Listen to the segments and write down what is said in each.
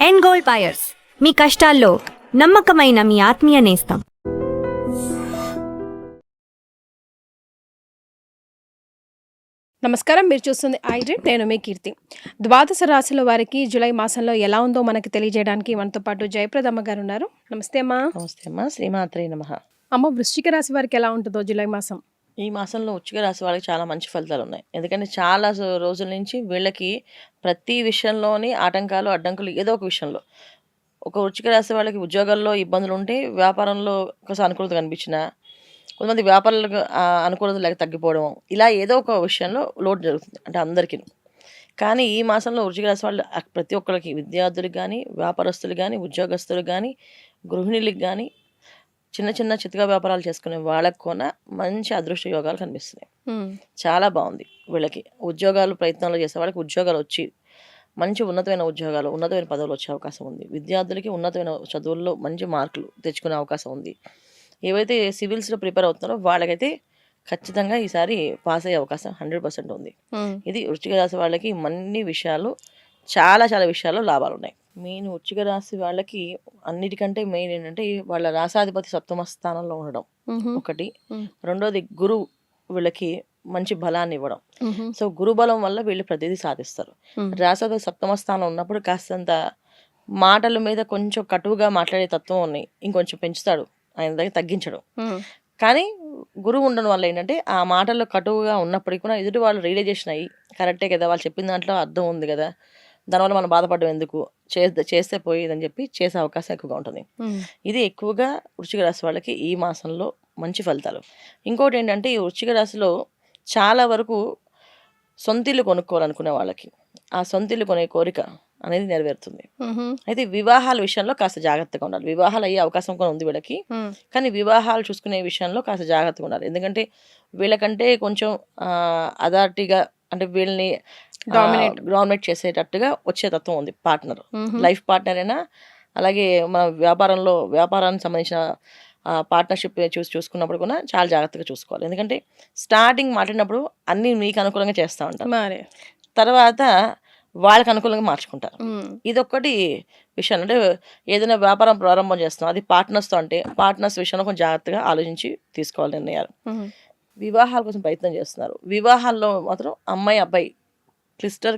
End gold buyers, మీ కష్టాల్లో నమ్మకమైన మీ ఆత్మీయ నేస్తం. నమస్కారం, మీరు చూస్తుంది ఐడ్రీమ్. నేను మీ కీర్తి. ద్వాదశ రాశుల వారికి జూలై మాసంలో ఎలా ఉందో మనకి తెలియజేయడానికి మనతో పాటు జయప్రదమ్మ గారు ఉన్నారు. నమస్తే అమ్మా. నమస్తే అమ్మా, శ్రీమాత్రే నమః. అమ్మ, వృశ్చిక రాశి వారికి ఎలా ఉంటుందో జూలై మాసం? ఈ మాసంలో వృశ్చిక రాశి వాళ్ళకి చాలా మంచి ఫలితాలు ఉన్నాయి. ఎందుకంటే చాలా రోజుల నుంచి వీళ్ళకి ప్రతి విషయంలోని ఆటంకాలు అడ్డంకులు ఏదో ఒక విషయంలో. ఒక వృశ్చిక రాశి వాళ్ళకి ఉద్యోగాల్లో ఇబ్బందులు ఉంటే, వ్యాపారంలో కొంచెం అనుకూలత కనిపించినా, కొంతమంది వ్యాపారాలకు అనుకూలత లేక తగ్గిపోవడం, ఇలా ఏదో ఒక విషయంలో లోటు జరుగుతుంది అంటే అందరికీ. కానీ ఈ మాసంలో వృశ్చిక రాశి వాళ్ళు ప్రతి ఒక్కరికి, విద్యార్థులకు కానీ, వ్యాపారస్తులు కానీ, ఉద్యోగస్తులకు కానీ, గృహిణులకు కానీ, చిన్న చిన్న చితకా వ్యాపారాలు చేసుకునే వాళ్ళకు కూడా మంచి అదృష్ట యోగాలు కనిపిస్తున్నాయి. చాలా బాగుంది వీళ్ళకి. ఉద్యోగాలు ప్రయత్నాలు చేసే వాళ్ళకి ఉద్యోగాలు వచ్చి మంచి ఉన్నతమైన ఉద్యోగాలు, ఉన్నతమైన పదవులు వచ్చే అవకాశం ఉంది. విద్యార్థులకి ఉన్నతమైన చదువుల్లో మంచి మార్కులు తెచ్చుకునే అవకాశం ఉంది. ఏవైతే సివిల్స్లో ప్రిపేర్ అవుతున్నారో వాళ్ళకైతే ఖచ్చితంగా ఈసారి పాస్ అయ్యే అవకాశం 100% ఉంది. ఇది వృశ్చిక రాశి వాళ్ళకి అన్ని విషయాలు, చాలా చాలా విషయాల్లో లాభాలు ఉన్నాయి. మెయిన్ వృశ్చిక రాశి వాళ్ళకి అన్నిటికంటే మెయిన్ ఏంటంటే వాళ్ళ రాసాధిపతి సప్తమ స్థానంలో ఉండడం ఒకటి. రెండోది గురువు వీళ్ళకి మంచి బలాన్ని ఇవ్వడం. సో గురు బలం వల్ల వీళ్ళు ప్రతిదీ సాధిస్తారు. రాసాధిపతి సప్తమ స్థానం ఉన్నప్పుడు కాస్తంత మాటల మీద కొంచెం కటువుగా మాట్లాడే తత్వం ఉన్నాయి, ఇంకొంచెం పెంచుతాడు, ఆయన దగ్గర తగ్గించడం. కానీ గురువు ఉండడం వల్ల ఏంటంటే ఆ మాటల్లో కటువుగా ఉన్నప్పటికీ కూడా ఎదుటి వాళ్ళు రియలైజేషన్ అయ్యి కరెక్టే కదా, వాళ్ళు చెప్పిన దాంట్లో అర్థం ఉంది కదా, దానివల్ల మనం బాధపడడం ఎందుకు, చేస్తే పోయేదని చెప్పి చేసే అవకాశం ఎక్కువగా ఉంటుంది. ఇది ఎక్కువగా వృశ్చిక రాశి వాళ్ళకి ఈ మాసంలో మంచి ఫలితాలు. ఇంకోటి ఏంటంటే ఈ వృశ్చిక రాశిలో చాలా వరకు సొంతిల్లు కొనుక్కోవాలనుకునే వాళ్ళకి ఆ సొంతిల్లు కొనే కోరిక అనేది నెరవేరుతుంది. అయితే వివాహాల విషయంలో కాస్త జాగ్రత్తగా ఉండాలి. వివాహాలు అయ్యే అవకాశం కూడా ఉంది వీళ్ళకి, కానీ వివాహాలు చూసుకునే విషయంలో కాస్త జాగ్రత్తగా ఉండాలి. ఎందుకంటే కొంచెం అథారిటీగా అంటే వీళ్ళని డామినేట్ చేసేటట్టుగా వచ్చే తత్వం ఉంది పార్ట్నర్, లైఫ్ పార్ట్నర్ అయినా, అలాగే మన వ్యాపారానికి సంబంధించిన పార్ట్నర్షిప్ చూసుకున్నప్పుడు కూడా చాలా జాగ్రత్తగా చూసుకోవాలి. ఎందుకంటే స్టార్టింగ్ మాట్లాడినప్పుడు అన్నీ మీకు అనుకూలంగా చేస్తూ ఉంటారు, తర్వాత వాళ్ళకి అనుకూలంగా మార్చుకుంటారు. ఇదొక్కటి విషయం. అంటే ఏదైనా వ్యాపారం ప్రారంభం చేస్తున్నాం, అది పార్ట్నర్స్తో అంటే పార్ట్నర్స్ విషయంలో కొంచెం జాగ్రత్తగా ఆలోచించి తీసుకోవాలి నిర్ణయాలు. వివాహాల కోసం ప్రయత్నం చేస్తున్నారు, వివాహాల్లో మాత్రం అమ్మాయి అబ్బాయి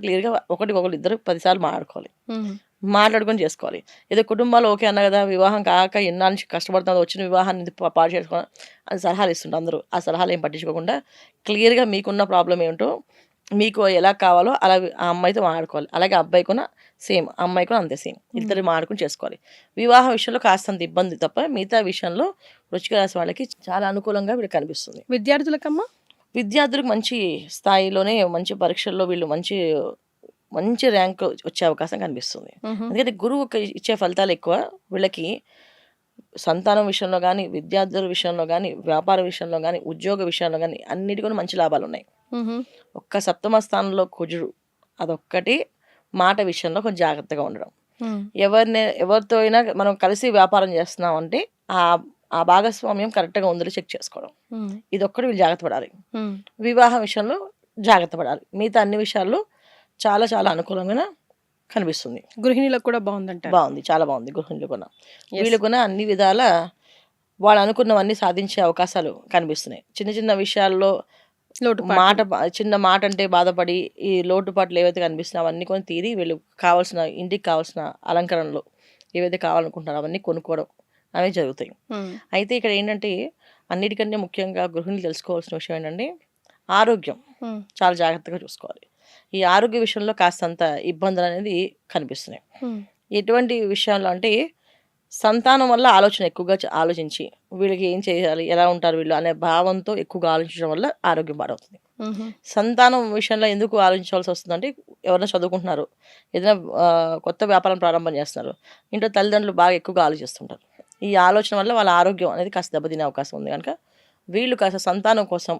క్లియర్గా ఒకరికొకరు ఇద్దరు 10 సార్లు మాట్లాడుకొని చేసుకోవాలి. ఏదో కుటుంబాలు ఓకే అన్న కదా, వివాహం కాక ఎన్నాళ్ళ నుంచి కష్టపడుతుందో వచ్చిన వివాహాన్ని పాడు చేసుకోవాలి అని సలహాలు ఇస్తుంటారు అందరూ. ఆ సలహాలు ఏం పట్టించుకోకుండా క్లియర్గా మీకున్న ప్రాబ్లం ఏమిటో, మీకు ఎలా కావాలో అలా ఆ అమ్మాయితో మాట్లాడుకోవాలి. అలాగే అబ్బాయి కూడా సేమ్, అమ్మాయి కూడా అంతే సేమ్, ఇద్దరు మాట్లాడుకుని చేసుకోవాలి. వివాహ విషయంలో కాస్తంత ఇబ్బంది తప్ప మిగతా విషయంలో వృశ్చిక రాశి వాళ్ళకి చాలా అనుకూలంగా వీళ్ళకి కనిపిస్తుంది. విద్యార్థులకు మంచి స్థాయిలోనే మంచి పరీక్షల్లో వీళ్ళు మంచి ర్యాంక్ వచ్చే అవకాశం కనిపిస్తుంది. ఎందుకంటే గురువు ఇచ్చే ఫలితాలు ఎక్కువ వీళ్ళకి. సంతానం విషయంలో కానీ, విద్యార్థుల విషయంలో కానీ, వ్యాపార విషయంలో కానీ, ఉద్యోగ విషయంలో కానీ అన్నిటి కూడా మంచి లాభాలు ఉన్నాయి. ఒక్క సప్తమ స్థానంలో కుజుడు, అదొక్కటి మాట విషయంలో కొంచెం జాగ్రత్తగా ఉండడం. ఎవరితో అయినా మనం కలిసి వ్యాపారం చేస్తున్నాం అంటే ఆ భాగస్వామ్యం కరెక్ట్గా ఉందో చెక్ చేసుకోవడం, ఇదొక్కటి వీళ్ళు జాగ్రత్త పడాలి. వివాహం విషయంలో జాగ్రత్త పడాలి. మిగతా అన్ని విషయాల్లో చాలా చాలా అనుకూలంగా కనిపిస్తుంది. గృహిణులకు కూడా బాగుంది, చాలా బాగుంది. గృహిణులు కూడా వీళ్ళు కూడా అన్ని విధాల వాళ్ళు అనుకున్నవన్నీ సాధించే అవకాశాలు కనిపిస్తున్నాయి. చిన్న చిన్న విషయాల్లో చిన్న మాట అంటే బాధపడి ఈ లోటుపాట్లు ఏవైతే కనిపిస్తున్నాయో అవన్నీ కొని తీరి వీళ్ళు ఇంటికి కావాల్సిన అలంకరణలు ఏవైతే కావాలనుకుంటున్నారో అవన్నీ కొనుక్కోవడం అవి జరుగుతాయి. అయితే ఇక్కడ ఏంటంటే అన్నిటికంటే ముఖ్యంగా గృహిణులు తెలుసుకోవాల్సిన విషయం ఏంటంటే ఆరోగ్యం చాలా జాగ్రత్తగా చూసుకోవాలి. ఈ ఆరోగ్య విషయంలో కాస్తంత ఇబ్బందులు అనేది కనిపిస్తున్నాయి. ఎటువంటి విషయాల్లో అంటే సంతానం వల్ల ఆలోచన ఎక్కువగా ఆలోచించి వీళ్ళకి ఏం చేయాలి, ఎలా ఉంటారు వీళ్ళు అనే భావంతో ఎక్కువగా ఆలోచించడం వల్ల ఆరోగ్యం పాడవుతుంది. సంతానం విషయంలో ఎందుకు ఆలోచించవలసి వస్తుందంటే, ఎవరైనా చదువుకుంటున్నారు, ఏదైనా కొత్త వ్యాపారం ప్రారంభం చేస్తున్నారు, ఇంట్లో తల్లిదండ్రులు బాగా ఎక్కువగా ఆలోచిస్తుంటారు. ఈ ఆలోచన వల్ల వాళ్ళ ఆరోగ్యం అనేది కాస్త దెబ్బతినే అవకాశం ఉంది. కనుక వీళ్ళు కాస్త సంతానం కోసం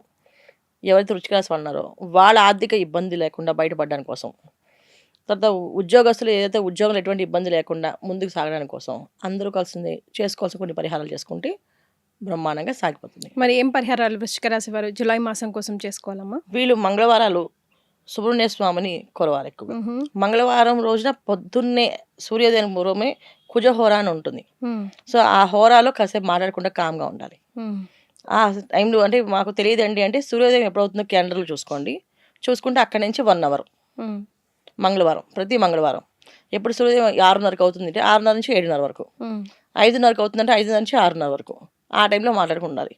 ఎవరైతే వృశ్చిక రాశి ఉన్నారో వాళ్ళ ఆర్థిక ఇబ్బంది లేకుండా బయటపడడానికి కోసం, తర్వాత ఉద్యోగస్తులు ఏదైతే ఉద్యోగంలో ఎటువంటి ఇబ్బంది లేకుండా ముందుకు సాగడానికి కోసం అందరూ కలిసి చేసుకోవాల్సిన కొన్ని పరిహారాలు చేసుకుంటే బ్రహ్మాండంగా సాగిపోతుంది. మరి ఏం పరిహారాలు వృశ్చిక రాశి వారు జూలై మాసం కోసం చేసుకోవాలమ్మా? వీళ్ళు మంగళవారాలు సుబ్రహ్మణ్య స్వామిని కొలవాలి ఎక్కువగా. మంగళవారం రోజున పొద్దున్నే సూర్యోదయం పూర్వమే కుజహోర అని ఉంటుంది. సో ఆ హోరాలో కాసేపు మాట్లాడకుండా కామ్గా ఉండాలి. ఆ టైంలో అంటే మాకు తెలియదండి అంటే సూర్యోదయం ఎప్పుడవుతుందో క్యాలెండర్లో చూసుకోండి. చూసుకుంటే అక్కడి నుంచి 1 అవర్ మంగళవారం, ప్రతి మంగళవారం ఎప్పుడు సూర్యోదయం 6:30కి అవుతుంది అంటే 6:30 నుంచి 7:30 వరకు, 5:30కి అవుతుందంటే 5 నుంచి 6:30 వరకు ఆ టైంలో మాట్లాడుకుండాలి.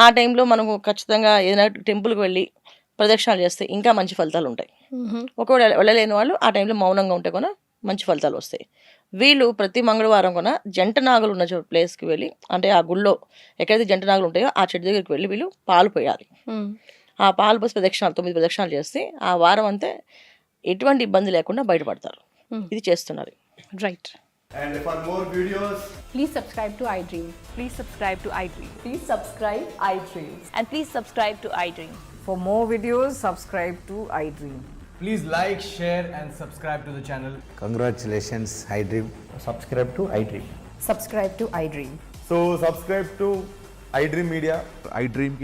ఆ టైంలో మనము ఖచ్చితంగా ఏదైనా టెంపుల్కి వెళ్ళి ప్రదక్షిణాలు చేస్తే ఇంకా మంచి ఫలితాలు ఉంటాయి. ఒకవేళ వెళ్ళలేని వాళ్ళు ఆ టైంలో మౌనంగా ఉంటే కూడా మంచి ఫలితాలు వస్తాయి. వీళ్ళు ప్రతి మంగళవారం కూడా జంట నాగులు ఉన్న ప్లేస్కి వెళ్ళి, అంటే ఆ గుళ్ళో ఎక్కడైతే జంట నాగులు ఉంటాయో ఆ చెట్టు దగ్గరికి వెళ్ళి వీళ్ళు పాలు పోయాలి. ఆ పాలు పోసి ప్రదక్షిణాలు 9 ప్రదక్షిణాలు చేస్తే ఆ వారం అంతా ఎటువంటి ఇబ్బంది లేకుండా బయటపడతారు. ఇది చేస్తున్నారు. Right. And for more videos, Please subscribe to iDream. Please subscribe to iDream. Please subscribe iDream. And please subscribe to iDream. For more videos, subscribe to iDream. please like, share, and subscribe to the channel. Congratulations, iDream. Subscribe to iDream. Subscribe to iDream. So subscribe to iDream Media. iDream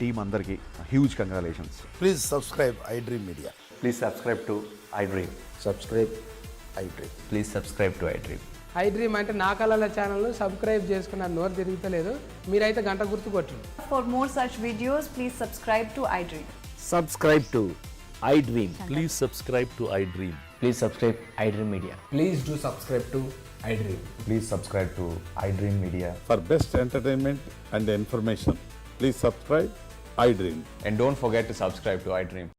team andarki huge congratulations. Please subscribe iDream Media. Please subscribe to iDream. Subscribe iDream. Please subscribe to iDream. iDream అంటే నా కళల ఛానల్ను subscribe చేసుకున్న నోరు తిరుగుతలేదు, మీరైతే గంట గుర్తు కొట్టండి. For more such videos, please subscribe to iDream. Subscribe to iDream. Please subscribe to iDream. Please subscribe iDream Media. Please do subscribe to iDream. Please subscribe to iDream Media. For best entertainment and information, please subscribe iDream. And don't forget to subscribe to iDream.